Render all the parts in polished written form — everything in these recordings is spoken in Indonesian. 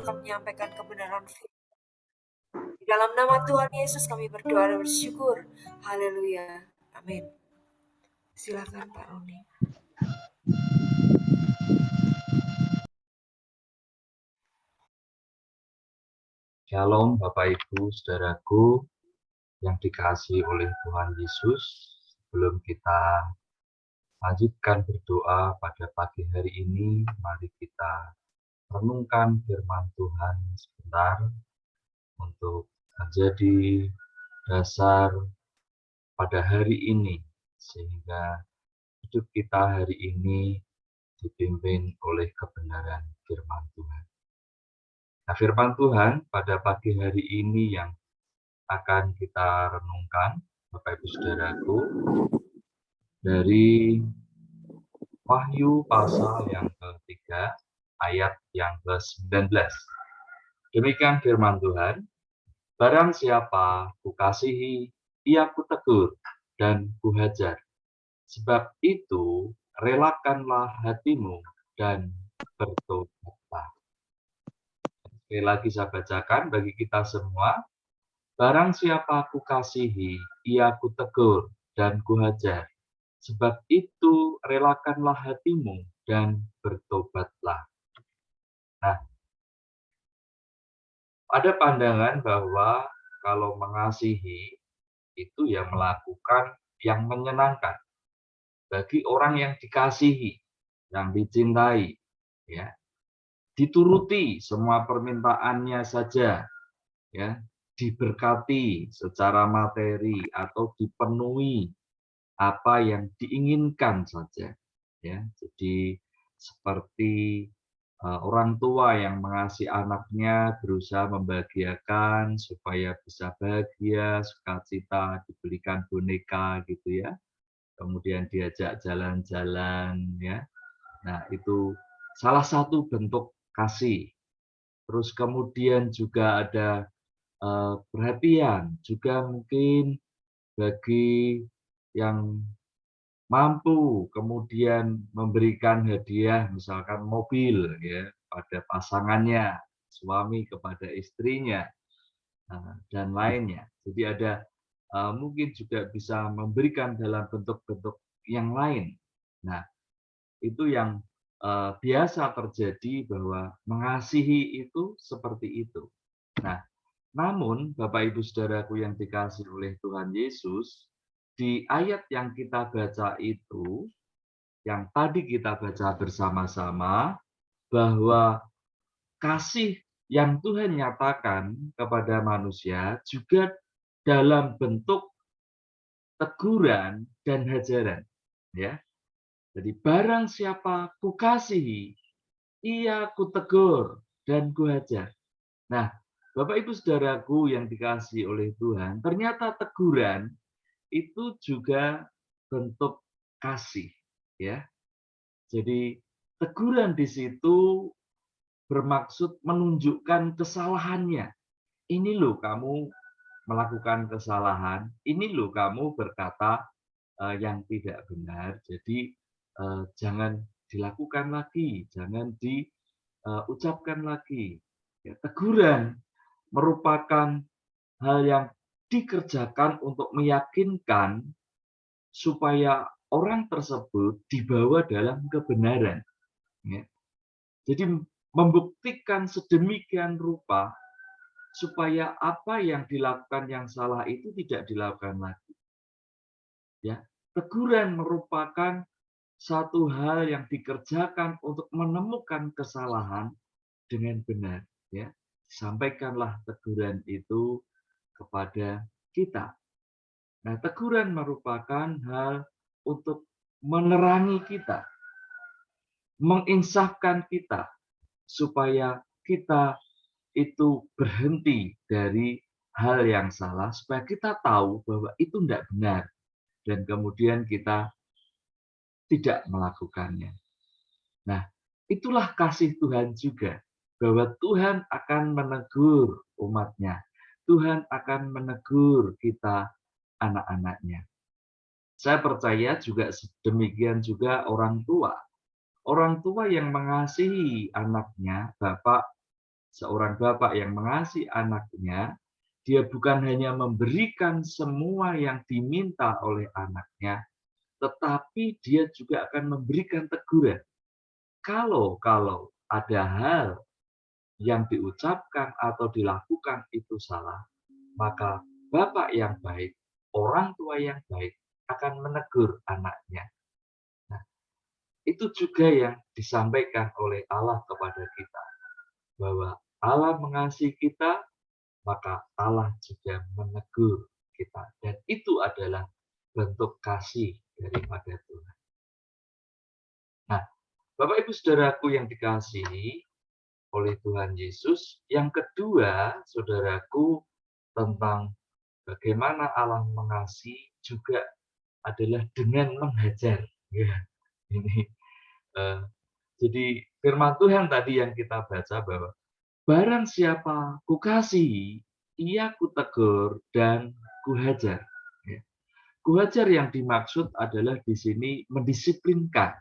akan menyampaikan kebenaran firman. Di dalam nama Tuhan Yesus kami berdoa dan bersyukur. Haleluya. Amin. Silakan Pak Roni. Shalom Bapak Ibu Saudaraku yang dikasihi oleh Tuhan Yesus. Sebelum kita lanjutkan berdoa pada pagi hari ini, mari kita renungkan firman Tuhan sebentar untuk menjadi dasar pada hari ini, sehingga hidup kita hari ini dipimpin oleh kebenaran firman Tuhan. Nah, firman Tuhan pada pagi hari ini yang akan kita renungkan, Bapak Ibu Saudaraku, dari Wahyu pasal yang ketiga, ayat yang ke-19. Demikian firman Tuhan, barang siapa kukasihi, ia kutegur dan kuhajar. Sebab itu, relakanlah hatimu dan bertobatlah. Sekali lagi saya bacakan bagi kita semua, barang siapa kukasihi, ia kutegur dan kuhajar. Sebab itu, relakanlah hatimu dan bertobatlah. Nah, ada pandangan bahwa kalau mengasihi itu ya melakukan yang menyenangkan bagi orang yang dikasihi, yang dicintai, ya, dituruti semua permintaannya saja, ya, diberkati secara materi atau dipenuhi apa yang diinginkan saja, ya. Jadi seperti orang tua yang mengasihi anaknya berusaha membahagiakan supaya bisa bahagia, sukacita, dibelikan boneka gitu ya. Kemudian diajak jalan-jalan ya. Nah, itu salah satu bentuk kasih. Terus kemudian juga ada perhatian, juga mungkin bagi yang mampu kemudian memberikan hadiah misalkan mobil ya pada pasangannya, suami kepada istrinya, dan lainnya. Jadi ada mungkin juga bisa memberikan dalam bentuk-bentuk yang lain. Nah, itu yang biasa terjadi bahwa mengasihi itu seperti itu. Nah, namun Bapak Ibu Saudaraku yang dikasihi oleh Tuhan Yesus, di ayat yang kita baca itu, yang tadi kita baca bersama-sama, bahwa kasih yang Tuhan nyatakan kepada manusia juga dalam bentuk teguran dan hajaran, ya. Jadi barang siapa kukasihi, ia kutegur dan kuhajar. Nah, Bapak Ibu Saudaraku yang dikasihi oleh Tuhan, ternyata teguran itu juga bentuk kasih, ya. Jadi teguran di situ bermaksud menunjukkan kesalahannya. Ini loh kamu melakukan kesalahan, ini loh kamu berkata yang tidak benar, jadi jangan dilakukan lagi, jangan diucapkan lagi. Ya, teguran merupakan hal yang dikerjakan untuk meyakinkan supaya orang tersebut dibawa dalam kebenaran. Ya. Jadi membuktikan sedemikian rupa supaya apa yang dilakukan yang salah itu tidak dilakukan lagi. Ya, teguran merupakan satu hal yang dikerjakan untuk menemukan kesalahan dengan benar. Ya, sampaikanlah teguran itu kepada kita. Nah, teguran merupakan hal untuk menerangi kita, menginsafkan kita, supaya kita itu berhenti dari hal yang salah, supaya kita tahu bahwa itu tidak benar, dan kemudian kita tidak melakukannya. Nah, itulah kasih Tuhan juga, bahwa Tuhan akan menegur umatnya, Tuhan akan menegur kita, anak-anaknya. Saya percaya juga demikian juga orang tua. Orang tua yang mengasihi anaknya, bapak Seorang bapak yang mengasihi anaknya, dia bukan hanya memberikan semua yang diminta oleh anaknya, tetapi dia juga akan memberikan teguran. Kalau ada hal yang diucapkan atau dilakukan itu salah, maka bapak yang baik, orang tua yang baik akan menegur anaknya. Nah, itu juga yang disampaikan oleh Allah kepada kita, bahwa Allah mengasihi kita, maka Allah juga menegur kita. Dan itu adalah bentuk kasih daripada Tuhan. Nah, Bapak Ibu Saudaraku yang dikasihi oleh Tuhan Yesus, yang kedua, saudaraku, tentang bagaimana Allah mengasihi juga adalah dengan menghajar. Ya, ini jadi firman Tuhan tadi yang kita baca bahwa barang siapa kukasihi, ia kutegur dan kuhajar. Ya. Kuhajar yang dimaksud adalah di sini mendisiplinkan,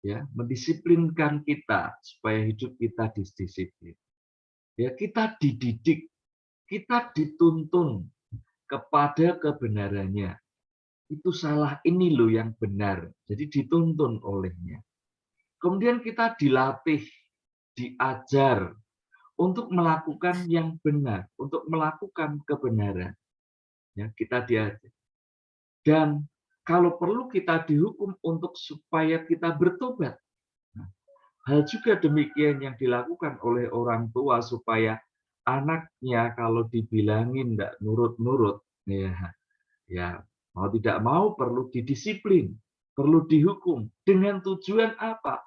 ya, mendisiplinkan kita supaya hidup kita disiplin. Ya, kita dididik, kita dituntun kepada kebenarannya. Itu salah, ini loh yang benar. Jadi dituntun olehnya. Kemudian kita dilatih, diajar untuk melakukan yang benar, untuk melakukan kebenaran. Ya, kita diajar. Dan kalau perlu kita dihukum untuk supaya kita bertobat. Nah, hal juga demikian yang dilakukan oleh orang tua supaya anaknya kalau dibilangin tidak nurut-nurut, ya mau tidak mau perlu didisiplin, perlu dihukum. Dengan tujuan apa?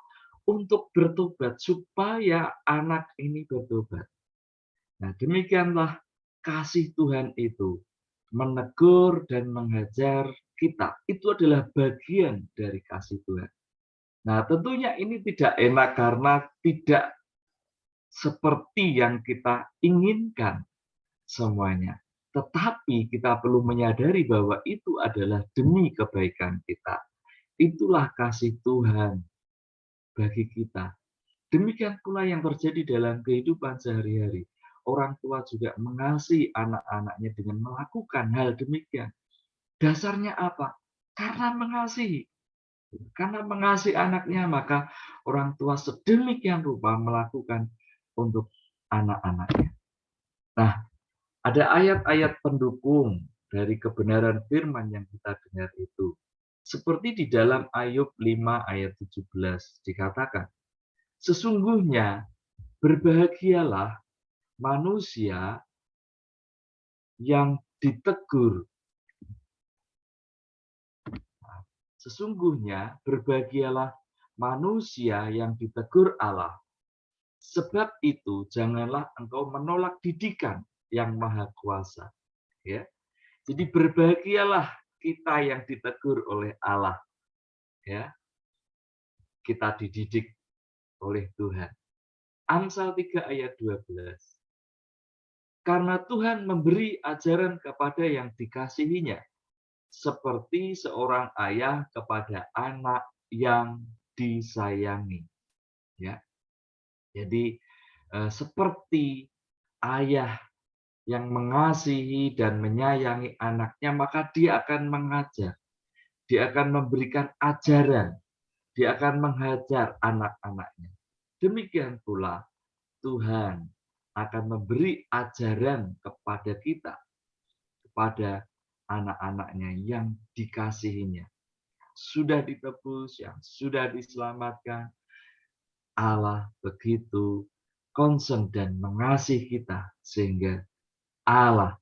Untuk bertobat, supaya anak ini bertobat. Nah, demikianlah kasih Tuhan itu, menegur dan menghajar kita. Itu adalah bagian dari kasih Tuhan. Nah, tentunya ini tidak enak karena tidak seperti yang kita inginkan semuanya. Tetapi kita perlu menyadari bahwa itu adalah demi kebaikan kita. Itulah kasih Tuhan bagi kita. Demikian pula yang terjadi dalam kehidupan sehari-hari. Orang tua juga mengasihi anak-anaknya dengan melakukan hal demikian. Dasarnya apa? Karena mengasihi. Karena mengasihi anaknya, maka orang tua sedemikian rupa melakukan untuk anak-anaknya. Nah, ada ayat-ayat pendukung dari kebenaran firman yang kita dengar itu. Seperti di dalam Ayub 5 ayat 17 dikatakan, sesungguhnya berbahagialah manusia yang ditegur. Sesungguhnya berbahagialah manusia yang ditegur Allah. Sebab itu janganlah engkau menolak didikan yang maha kuasa. Ya. Jadi berbahagialah kita yang ditegur oleh Allah. Ya. Kita dididik oleh Tuhan. Amsal 3 ayat 12. Karena Tuhan memberi ajaran kepada yang dikasihinya, seperti seorang ayah kepada anak yang disayangi. Ya. Jadi seperti ayah yang mengasihi dan menyayangi anaknya, maka dia akan mengajar, dia akan memberikan ajaran, dia akan menghajar anak-anaknya. Demikian pula Tuhan akan memberi ajaran kepada kita, kepada anak-anaknya yang dikasihinya. Sudah ditebus, yang sudah diselamatkan, Allah begitu concern dan mengasihi kita sehingga Allah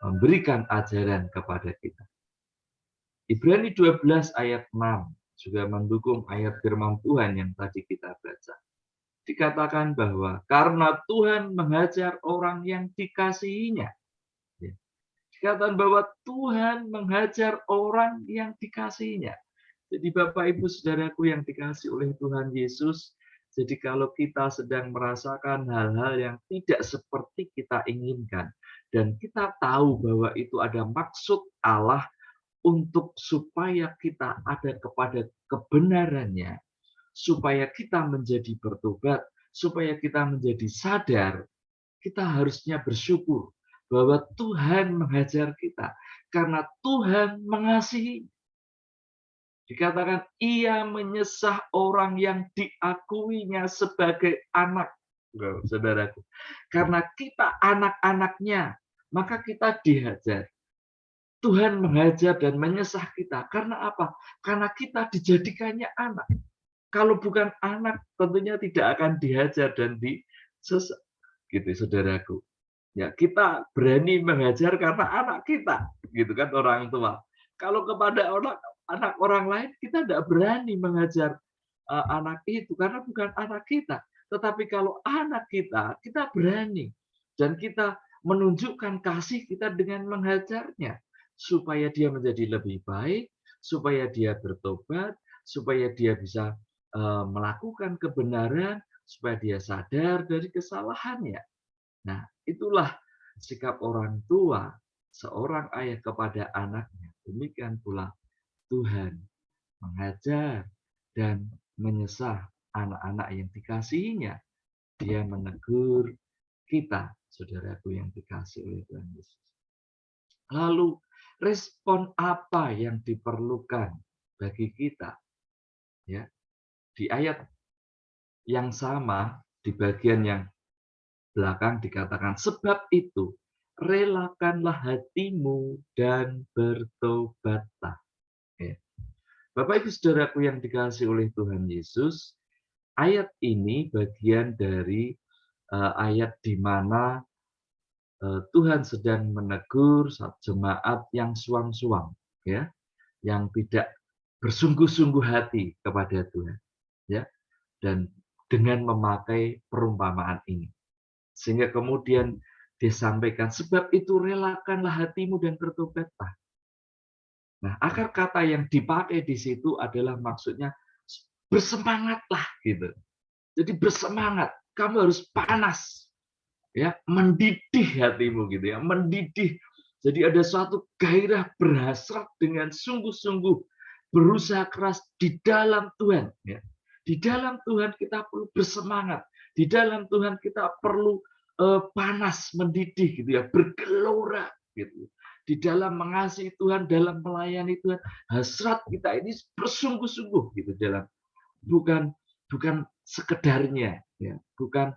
memberikan ajaran kepada kita. Ibrani 12 ayat 6 juga mendukung ayat firman Tuhan yang tadi kita baca. Dikatakan bahwa karena Tuhan menghajar orang yang dikasihinya. Dikatakan bahwa Tuhan menghajar orang yang dikasihinya. Jadi Bapak Ibu Saudaraku yang dikasihi oleh Tuhan Yesus, jadi kalau kita sedang merasakan hal-hal yang tidak seperti kita inginkan, dan kita tahu bahwa itu ada maksud Allah untuk supaya kita ada kepada kebenarannya, supaya kita menjadi bertobat, supaya kita menjadi sadar, kita harusnya bersyukur bahwa Tuhan menghajar kita karena Tuhan mengasihi. Dikatakan ia menyesah orang yang diakuinya sebagai anak. Saudaraku, karena kita anak-anaknya, maka kita dihajar. Tuhan menghajar dan menyesah kita. Karena apa? Karena kita dijadikannya anak. Kalau bukan anak, tentunya tidak akan dihajar dan disesah. Gitu, saudaraku. Ya, kita berani menghajar karena anak kita, gitu kan orang tua. Kalau kepada anak orang lain, kita tidak berani mengajar anak itu karena bukan anak kita. Tetapi kalau anak kita, kita berani dan kita menunjukkan kasih kita dengan menghajarnya supaya dia menjadi lebih baik, supaya dia bertobat, supaya dia bisa melakukan kebenaran, supaya dia sadar dari kesalahannya. Nah, itulah sikap orang tua, seorang ayah kepada anaknya. Demikian pula Tuhan mengajar dan menyesah anak-anak yang dikasihinya. Dia menegur kita, saudaraku yang dikasih oleh Tuhan Yesus. Lalu, respon apa yang diperlukan bagi kita? Ya, di ayat yang sama, di bagian yang belakang dikatakan, sebab itu relakanlah hatimu dan bertobatlah. Ya. Bapak Ibu Saudaraku yang dikasihi oleh Tuhan Yesus, ayat ini bagian dari ayat di mana Tuhan sedang menegur jemaat yang suam-suam, ya, yang tidak bersungguh-sungguh hati kepada Tuhan, ya, dan dengan memakai perumpamaan ini. Sehingga kemudian disampaikan, sebab itu relakanlah hatimu dan bertobatlah. Nah, akar kata yang dipakai di situ adalah maksudnya bersemangatlah gitu. Jadi bersemangat, kamu harus panas, ya, mendidih hatimu gitu ya, mendidih. Jadi ada suatu gairah berhasrat dengan sungguh-sungguh berusaha keras di dalam Tuhan, ya. Di dalam Tuhan kita perlu bersemangat. Di dalam Tuhan kita perlu panas, mendidih gitu ya, bergelora gitu. Di dalam mengasihi Tuhan, dalam melayani Tuhan, hasrat kita ini bersungguh-sungguh gitu dalam bukan sekedarnya ya, bukan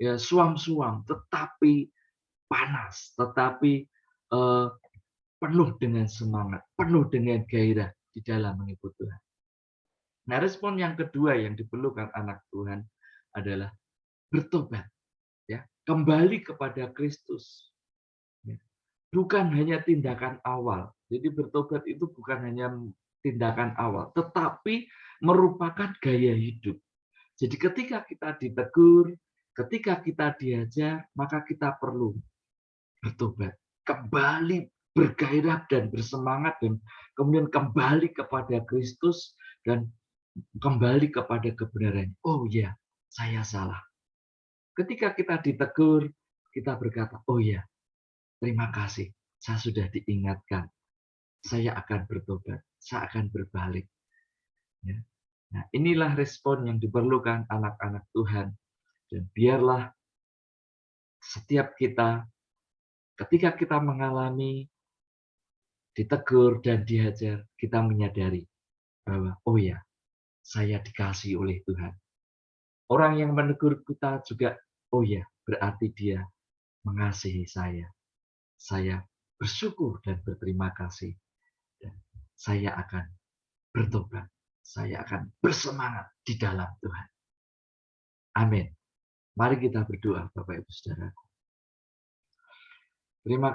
ya suam-suam, tetapi panas, tetapi penuh dengan semangat, penuh dengan gairah di dalam mengikuti Tuhan. Nah, respon yang kedua yang diperlukan anak Tuhan adalah bertobat, ya, kembali kepada Kristus. Ya. Bukan hanya tindakan awal. Jadi bertobat itu bukan hanya tindakan awal, tetapi merupakan gaya hidup. Jadi ketika kita ditegur, ketika kita diajar, maka kita perlu bertobat, kembali bergairah dan bersemangat, dan kemudian kembali kepada Kristus dan kembali kepada kebenaran. Oh ya, saya salah. Ketika kita ditegur, kita berkata, oh ya, terima kasih, saya sudah diingatkan. Saya akan bertobat, saya akan berbalik. Ya. Nah, inilah respon yang diperlukan anak-anak Tuhan. Dan biarlah setiap kita, ketika kita mengalami ditegur dan dihajar, kita menyadari bahwa, oh ya, saya dikasihi oleh Tuhan. Orang yang menegur kita juga, oh ya, berarti dia mengasihi saya. Saya bersyukur dan berterima kasih. Dan saya akan bertobat. Saya akan bersemangat di dalam Tuhan. Amin. Mari kita berdoa, Bapak Ibu Saudaraku. Terima kasih.